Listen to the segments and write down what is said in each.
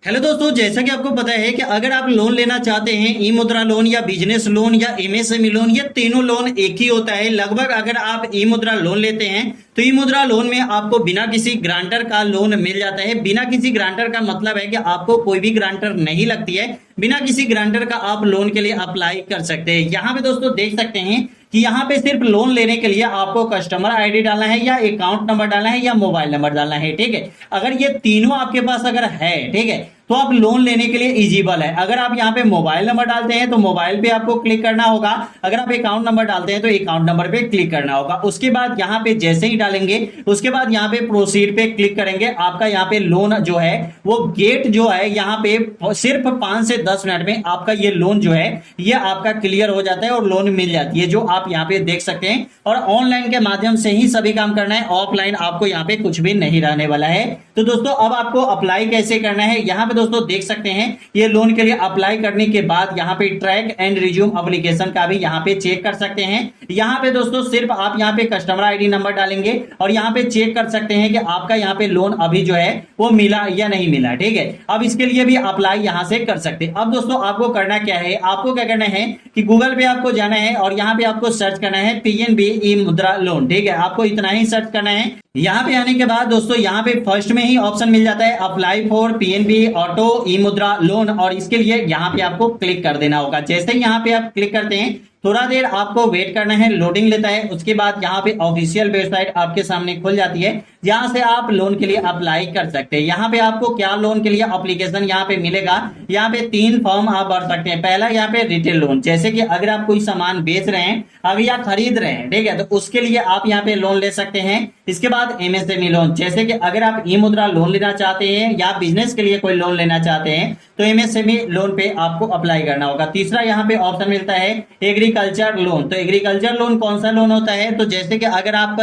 Hello दोस्तों, जैसा कि आपको पता है कि अगर आप लोन लेना चाहते हैं, ई मुद्रा लोन या बिजनेस लोन या एमएसएमई लोन, ये तीनों लोन एक ही होता है लगभग। अगर आप ई मुद्रा लोन लेते हैं तो ई मुद्रा लोन में आपको बिना किसी ग्रांटर का लोन मिल जाता है। बिना किसी ग्रांटर का मतलब है कि आपको कोई भी ग्रांटर नहीं लगती है। बिना किसी ग्रांटर का आप लोन के लिए अप्लाई कर सकते हैं। यहाँ पे दोस्तों देख सकते हैं कि यहाँ पे सिर्फ लोन लेने के लिए आपको कस्टमर आईडी डालना है या अकाउंट नंबर डालना है या मोबाइल नंबर डालना है। ठीक है, अगर ये तीनों आपके पास अगर है, ठीक है, तो आप लोन लेने के लिए इजिबल है। अगर आप यहाँ पे मोबाइल नंबर डालते हैं तो मोबाइल पे आपको क्लिक करना होगा। अगर आप अकाउंट नंबर डालते हैं तो अकाउंट नंबर पे क्लिक करना होगा। उसके बाद यहाँ पे जैसे ही डालेंगे उसके बाद यहाँ पे प्रोसीड पे क्लिक करेंगे। आपका यहाँ पे लोन जो है वो गेट जो है यहाँ पे सिर्फ 5 से 10 मिनट में आपका ये लोन जो है ये आपका क्लियर हो जाता है और लोन मिल जाती है, जो आप यहाँ पे देख सकते हैं। और ऑनलाइन के माध्यम से ही सभी काम करना है, ऑफलाइन आपको यहाँ पे कुछ भी नहीं रहने वाला है। तो दोस्तों अब आपको अप्लाई कैसे करना है, यहाँ पे दोस्तों देख सकते हैं ये लोन के लिए अप्लाई करने के बाद यहाँ पे ट्रैक एंड रिज्यूम एप्लीकेशन का भी यहाँ पे चेक कर सकते हैं। यहाँ पे दोस्तों सिर्फ आप यहाँ पे कस्टमर आईडी नंबर डालेंगे और यहाँ पे चेक कर सकते हैं कि आपका यहाँ पे लोन अभी जो है वो मिला या नहीं मिला। ठीक है, अब इसके लिए भी अप्लाई यहाँ से कर सकते हैं। अब दोस्तों आपको करना क्या है, आपको क्या करना है कि गूगल पे आपको जाना है और यहाँ पे आपको सर्च करना है पीएनबी ई मुद्रा लोन। ठीक है, आपको इतना ही सर्च करना है। यहाँ पे आने के बाद दोस्तों यहाँ पे फर्स्ट में ही ऑप्शन मिल जाता है अप्लाई फॉर पीएनबी ऑटो ई मुद्रा लोन, और इसके लिए यहाँ पे आपको क्लिक कर देना होगा। जैसे ही यहाँ पे आप क्लिक करते हैं थोड़ा देर आपको वेट करना है, लोडिंग लेता है। उसके बाद यहाँ पे ऑफिशियल वेबसाइट आपके सामने खुल जाती है, जहां से आप लोन के लिए अप्लाई कर सकते हैं। यहाँ पे आपको क्या लोन के लिए एप्लीकेशन यहाँ पे मिलेगा, यहाँ पे 3 फॉर्म आप भर सकते हैं। पहला यहाँ पे रिटेल लोन, जैसे कि अगर आप कोई सामान बेच रहे हैं अगर या खरीद रहे हैं, ठीक है, तो उसके लिए आप यहाँ पे लोन ले सकते हैं। इसके बाद एमएसएमई लोन, जैसे कि अगर आप ई मुद्रा लोन लेना चाहते हैं या बिजनेस के लिए कोई लोन लेना चाहते हैं तो एमएसएमई लोन पे आपको अप्लाई करना होगा। तीसरा यहाँ पे ऑप्शन मिलता है एग्रीकल्चर लोन। तो एग्रीकल्चर लोन कौन सा लोन होता है, तो जैसे कि अगर आप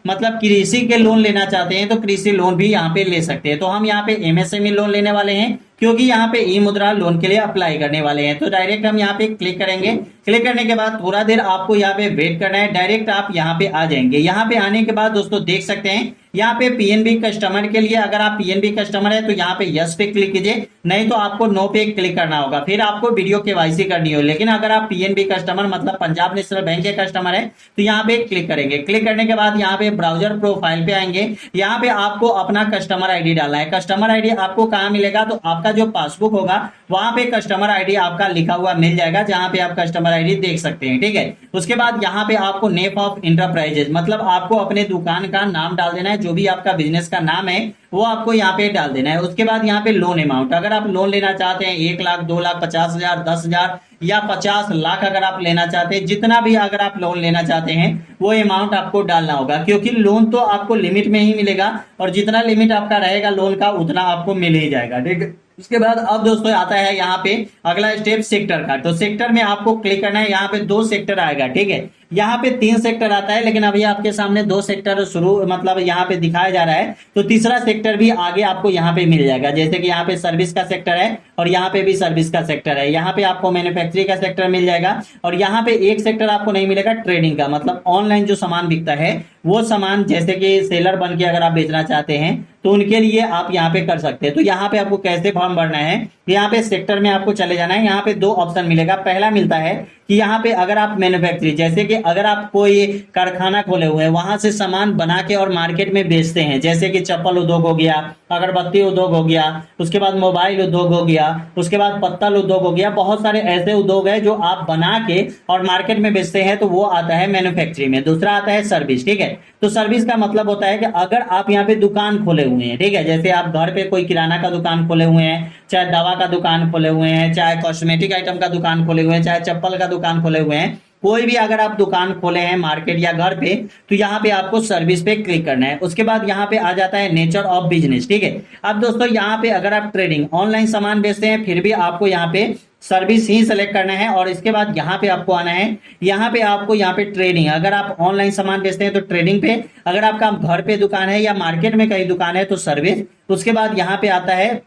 मतलब कृषि के लोन लेना चाहते हैं तो कृषि लोन भी यहाँ पे ले सकते हैं। तो हम यहाँ पे एमएसएमई लोन लेने वाले हैं क्योंकि यहाँ पे ई मुद्रा लोन के लिए अप्लाई करने वाले हैं। तो डायरेक्ट हम यहाँ पे क्लिक करेंगे। क्लिक करने के बाद थोड़ा देर आपको यहाँ पे वेट करना है, डायरेक्ट आप यहाँ पे आ जाएंगे। यहाँ पे आने के बाद दोस्तों देख सकते हैं यहाँ पे पीएनबी कस्टमर के लिए, अगर आप पीएनबी कस्टमर है तो यहाँ पे यस पे क्लिक कीजिए, नहीं तो आपको नो पे क्लिक करना होगा। फिर आपको वीडियो केवाईसी करनी हो। लेकिन अगर आप पीएनबी कस्टमर मतलब पंजाब नेशनल बैंक के कस्टमर है तो यहाँ पे क्लिक करेंगे। क्लिक करने के बाद यहाँ पे ब्राउजर प्रोफाइल पे आएंगे। यहाँ पे आपको अपना कस्टमर आईडी डालना है। कस्टमर आईडी आपको कहाँ मिलेगा, तो आपका जो पासबुक होगा वहां पे कस्टमर आईडी आपका लिखा हुआ मिल जाएगा, जहां पे आप कस्टमर आईडी देख सकते हैं। ठीक है, उसके बाद यहाँ पे आपको नेम ऑफ इंटरप्राइजेज मतलब आपको अपने दुकान का नाम डाल देना है, जो भी आपका बिजनेस का नाम है वो आपको यहाँ पे डाल देना है। उसके बाद यहाँ पे लोन अमाउंट, अगर आप लोन लेना चाहते हैं 1 लाख 2 लाख 50,000 10,000 या 50 लाख अगर आप लेना चाहते हैं, जितना भी अगर आप लोन लेना चाहते हैं वो अमाउंट आपको डालना होगा, क्योंकि लोन तो आपको लिमिट में ही मिलेगा और जितना लिमिट आपका रहेगा लोन का उतना आपको मिल ही जाएगा। ठीक है, उसके बाद अब दोस्तों आता है यहाँ पे अगला स्टेप सेक्टर का। तो सेक्टर में आपको क्लिक करना है। यहाँ पे 2 सेक्टर आएगा। ठीक है, यहाँ पे 3 सेक्टर आता है, लेकिन अभी आपके सामने 2 सेक्टर शुरू मतलब यहाँ पे दिखाया जा रहा है। तो तीसरा सेक्टर भी आगे आपको यहाँ पे मिल जाएगा, जैसे कि यहाँ पे सर्विस का सेक्टर है और यहाँ पे भी सर्विस का सेक्टर है। यहाँ पे आपको मैन्युफैक्चरिंग का सेक्टर मिल जाएगा और यहाँ पे एक सेक्टर आपको नहीं मिलेगा ट्रेडिंग का, मतलब ऑनलाइन जो सामान बिकता है वो सामान, जैसे कि सेलर बन के अगर आप बेचना चाहते हैं तो उनके लिए आप यहाँ पे कर सकते हैं। तो यहाँ पे आपको कैसे फॉर्म भरना है, यहाँ पे सेक्टर में आपको चले जाना है। यहाँ पे 2 ऑप्शन मिलेगा। पहला मिलता है कि यहाँ पे अगर आप मैन्युफैक्चरिंग, जैसे कि अगर आप कोई कारखाना खोले हुए हैं वहां से सामान बना के और मार्केट में बेचते हैं, जैसे कि चप्पल उद्योग हो गया, अगरबत्ती उद्योग हो गया, उसके बाद मोबाइल उद्योग हो गया, उसके बाद पत्तल उद्योग हो गया, बहुत सारे ऐसे उद्योग है जो आप बना के और मार्केट में बेचते हैं, तो वो आता है मैन्युफैक्चरिंग में। दूसरा आता है सर्विस। ठीक है, तो सर्विस का मतलब होता है कि अगर आप यहाँ पे दुकान खोले हुए हैं, ठीक है, जैसे आप घर पे कोई किराना का दुकान खोले हुए हैं, चाहे दवा का दुकान खोले हुए हैं, चाहे कॉस्मेटिक आइटम का दुकान खोले हुए हैं, चाहे चप्पल का दुकान खोले हुए हैं, कोई भी अगर आप दुकान खोले हैं मार्केट या घर पे, तो यहाँ पे आपको सर्विस पे क्लिक करना है। उसके बाद यहाँ पे आ जाता है नेचर ऑफ बिजनेस। ठीक है, अब दोस्तों यहाँ पे अगर आप ट्रेडिंग ऑनलाइन सामान बेचते हैं फिर भी आपको यहाँ पे सर्विस ही सेलेक्ट करना है। और इसके बाद यहाँ पे आपको आना है, यहाँ पे आपको यहाँ पे ट्रेडिंग, अगर आप ऑनलाइन सामान बेचते हैं तो ट्रेडिंग पे, अगर आपका घर पे दुकान है या मार्केट में कहीं दुकान है तो सर्विस। उसके बाद यहाँ पे आता है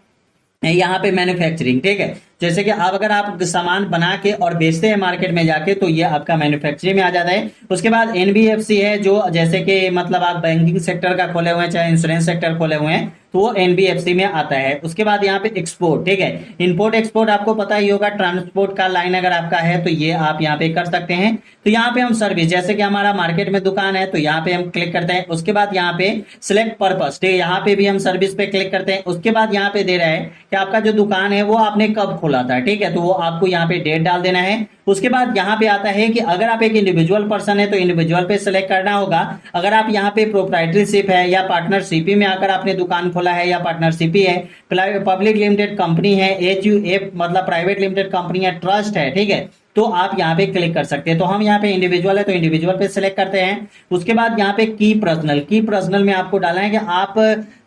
यहाँ पे मैन्युफैक्चरिंग। ठीक है, जैसे कि आप अगर आप सामान बना के और बेचते हैं मार्केट में जाके, तो ये आपका मैन्युफैक्चरिंग में आ जाता है। उसके बाद एनबीएफसी है, जो जैसे कि मतलब आप बैंकिंग सेक्टर का खोले हुए हैं, चाहे इंश्योरेंस सेक्टर खोले हुए हैं, तो वो एनबीएफसी में आता है। उसके बाद यहाँ पे एक्सपोर्ट, ठीक है, इंपोर्ट एक्सपोर्ट आपको पता ही होगा, ट्रांसपोर्ट का लाइन अगर आपका है तो ये आप यहाँ पे कर सकते हैं। तो यहाँ पे हम सर्विस, जैसे कि हमारा मार्केट में दुकान है तो यहाँ पे हम क्लिक करते हैं। उसके बाद यहाँ पे सिलेक्ट पर्पस, ठीक है, यहाँ पे भी हम सर्विस पे क्लिक करते हैं। उसके बाद यहाँ पे दे रहा है कि आपका जो दुकान है वो आपने कब खोला था, ठीक है, तो वो आपको यहाँ पे डेट डाल देना है। उसके बाद यहाँ पे आता है कि अगर आप एक इंडिविजुअल पर्सन है तो इंडिविजुअल पे सिलेक्ट करना होगा। अगर आप यहाँ पे प्रोप्राइटरशिप है या पार्टनरशिप में आकर आपने दुकान खोला है या पार्टनरशिप है, पब्लिक लिमिटेड कंपनी है, एचयूएफ मतलब प्राइवेट लिमिटेड कंपनी है, ट्रस्ट है, ठीक है, तो आप यहाँ पे क्लिक कर सकते हैं। तो हम यहाँ पे इंडिविजुअल है तो इंडिविजुअल पे सिलेक्ट करते हैं। उसके बाद यहाँ पे की पर्सनल में आपको डालना है कि आप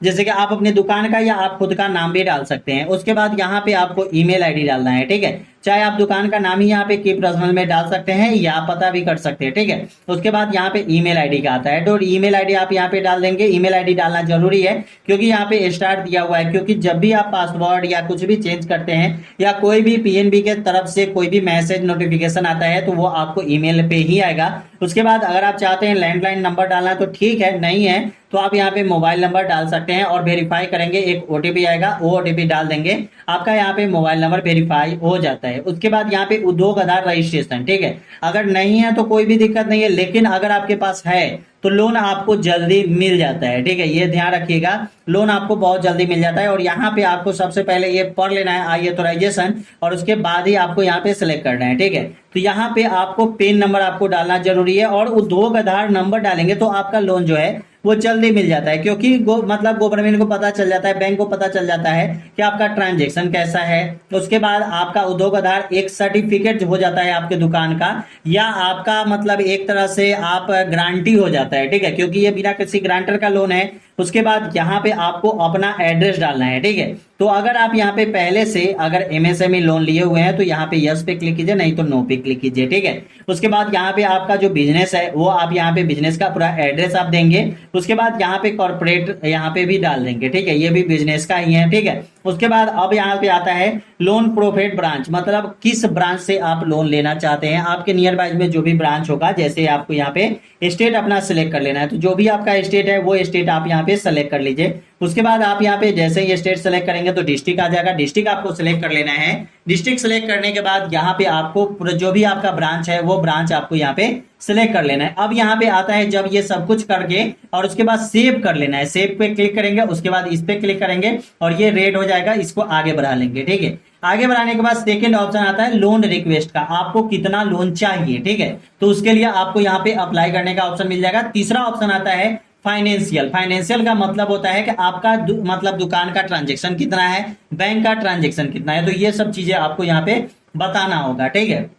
जैसे कि आप अपने दुकान का या आप खुद का नाम भी डाल सकते हैं। उसके बाद यहाँ पे आपको ईमेल आईडी डालना है, ठीक है, चाहे आप दुकान का नाम ही यहाँ पे की पर्सनल में डाल सकते हैं या पता भी कर सकते हैं, ठीक है। उसके बाद यहाँ पे ईमेल आईडी का आता है, तो ईमेल आईडी आप यहाँ पे डाल देंगे। ईमेल आईडी डालना जरूरी है क्योंकि यहाँ पे स्टार्ट दिया हुआ है, क्योंकि जब भी आप पासवर्ड या कुछ भी चेंज करते हैं या कोई भी पीएनबी के तरफ से कोई भी मैसेज नोटिफिकेशन आता है तो वो आपको ईमेल पे ही आएगा। उसके बाद अगर आप चाहते हैं लैंडलाइन नंबर डालना तो ठीक है, नहीं है तो आप यहाँ पे मोबाइल नंबर डाल सकते हैं और वेरीफाई करेंगे, एक ओटीपी आएगा, वो ओटीपी डाल देंगे, आपका यहाँ पे मोबाइल नंबर वेरीफाई हो जाता है। उसके बाद यहाँ पे उद्योग आधार रजिस्ट्रेशन, ठीक है, अगर नहीं है तो कोई भी दिक्कत नहीं है, लेकिन अगर आपके पास है तो लोन आपको जल्दी मिल जाता है, ठीक है, ये ध्यान रखिएगा, लोन आपको बहुत जल्दी मिल जाता है। और यहाँ पे आपको सबसे पहले ये पढ़ लेना है आई ऑथराइजेशन, और उसके बाद ही आपको यहाँ पे सिलेक्ट करना है, ठीक है। तो यहाँ पे आपको पेन नंबर आपको डालना जरूरी है और उद्योग आधार नंबर डालेंगे तो आपका लोन जो है वो जल्दी मिल जाता है, क्योंकि मतलब गवर्नमेंट को पता चल जाता है, बैंक को पता चल जाता है कि आपका ट्रांजैक्शन कैसा है। उसके बाद आपका उद्योग आधार एक सर्टिफिकेट हो जाता है आपके दुकान का, या आपका मतलब एक तरह से आप गारंटी हो जाता है, ठीक है, क्योंकि ये बिना किसी गारंटर का लोन है। उसके बाद यहाँ पे आपको अपना एड्रेस डालना है, ठीक है। तो अगर आप यहाँ पे पहले से अगर एमएसएमई लोन लिए हुए हैं तो यहाँ पे यस पे क्लिक कीजिए, नहीं तो नो पे क्लिक कीजिए, ठीक है। उसके बाद यहाँ पे आपका जो बिजनेस है वो आप यहाँ पे बिजनेस का पूरा एड्रेस आप देंगे। उसके बाद यहाँ पे कॉर्पोरेट यहाँ पे भी डाल देंगे, ठीक है, ये भी बिजनेस का ही है, ठीक है। उसके बाद अब यहाँ पे आता है लोन प्रोफिट ब्रांच, मतलब किस ब्रांच से आप लोन लेना चाहते हैं। आपके नियर बाय में जो भी ब्रांच होगा, जैसे आपको यहाँ पे स्टेट अपना सिलेक्ट कर लेना है, तो जो भी आपका स्टेट है वो स्टेट आप यहाँ पे सेलेक्ट कर लीजिए। उसके बाद आप यहाँ पे जैसे ही स्टेट सेलेक्ट करेंगे तो डिस्ट्रिक्ट आ जाएगा, डिस्ट्रिक्ट आपको सिलेक्ट कर लेना है। डिस्ट्रिक्ट सिलेक्ट करने के बाद यहाँ पे आपको जो भी आपका ब्रांच है वो ब्रांच आपको यहाँ पे सिलेक्ट कर लेना है। अब यहाँ पे आता है जब ये सब कुछ करके और उसके बाद सेव कर लेना है, सेव पे क्लिक करेंगे, उसके बाद इस पे क्लिक करेंगे और ये रेड हो जाएगा, इसको आगे बढ़ा लेंगे, ठीक है। आगे बढ़ाने के बाद सेकंड ऑप्शन आता है लोन रिक्वेस्ट का, आपको कितना लोन चाहिए, ठीक है, तो उसके लिए आपको यहाँ पे अप्लाई करने का ऑप्शन मिल जाएगा। तीसरा ऑप्शन आता है फाइनेंशियल। फाइनेंशियल का मतलब होता है कि आपका मतलब दुकान का ट्रांजेक्शन कितना है, बैंक का ट्रांजेक्शन कितना है, तो ये सब चीजें आपको यहाँ पे बताना होगा, ठीक है।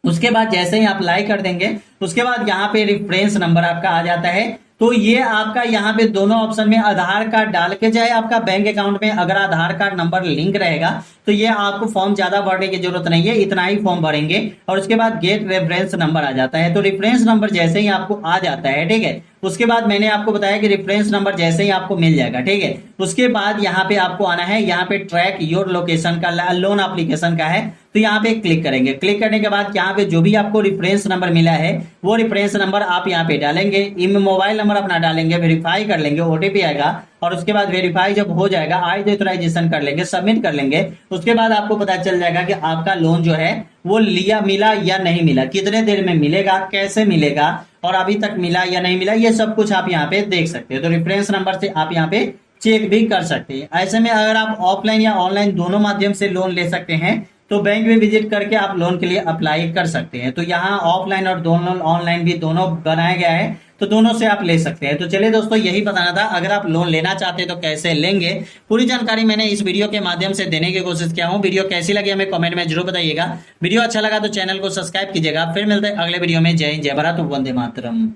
उसके बाद जैसे ही आप अप्लाई कर देंगे उसके बाद यहाँ पे रेफरेंस नंबर आपका आ जाता है। तो ये आपका यहाँ पे दोनों ऑप्शन में आधार कार्ड डाल के, चाहे आपका बैंक अकाउंट में अगर आधार कार्ड नंबर लिंक रहेगा तो ये आपको फॉर्म ज्यादा भरने की जरूरत नहीं है, इतना ही फॉर्म भरेंगे। और उसके बाद गेट रेफरेंस नंबर आ जाता है, तो रेफरेंस नंबर जैसे ही आपको आ जाता है, ठीक है, उसके बाद मैंने आपको बताया कि रेफरेंस नंबर जैसे ही आपको मिल जाएगा, ठीक है, उसके बाद यहाँ पे आपको आना है, यहाँ पे ट्रैक योर लोकेशन का लोन एप्लीकेशन का है, तो यहाँ पे क्लिक करेंगे। क्लिक करने के बाद यहाँ पे जो भी आपको रेफरेंस नंबर मिला है वो रेफरेंस नंबर आप यहाँ पे डालेंगे, मोबाइल नंबर अपना डालेंगे, वेरीफाई कर लेंगे, ओटीपी आएगा और उसके बाद वेरीफाई जब हो जाएगा आई ऑथराइजेशन कर लेंगे, सबमिट कर लेंगे। उसके बाद आपको पता चल जाएगा कि आपका लोन जो है वो मिला या नहीं मिला, कितने देर में मिलेगा, कैसे मिलेगा और अभी तक मिला या नहीं मिला, ये सब कुछ आप यहाँ पे देख सकते हैं। तो रेफरेंस नंबर से आप यहाँ पे चेक भी कर सकते हैं। ऐसे में अगर आप ऑफलाइन या ऑनलाइन दोनों माध्यम से लोन ले सकते हैं तो बैंक में विजिट करके आप लोन के लिए अप्लाई कर सकते हैं। तो यहाँ ऑफलाइन और दोनों ऑनलाइन भी दोनों बनाया गया है, तो दोनों से आप ले सकते हैं। तो चलिए दोस्तों, यही बताना था, अगर आप लोन लेना चाहते हैं तो कैसे लेंगे, पूरी जानकारी मैंने इस वीडियो के माध्यम से देने की कोशिश किया हूँ। वीडियो कैसी लगी हमें कमेंट में जरूर बताइएगा। वीडियो अच्छा लगा तो चैनल को सब्सक्राइब कीजिएगा। फिर मिलते हैं अगले वीडियो में। जय हिंद, जय भारत, वंदे मातरम।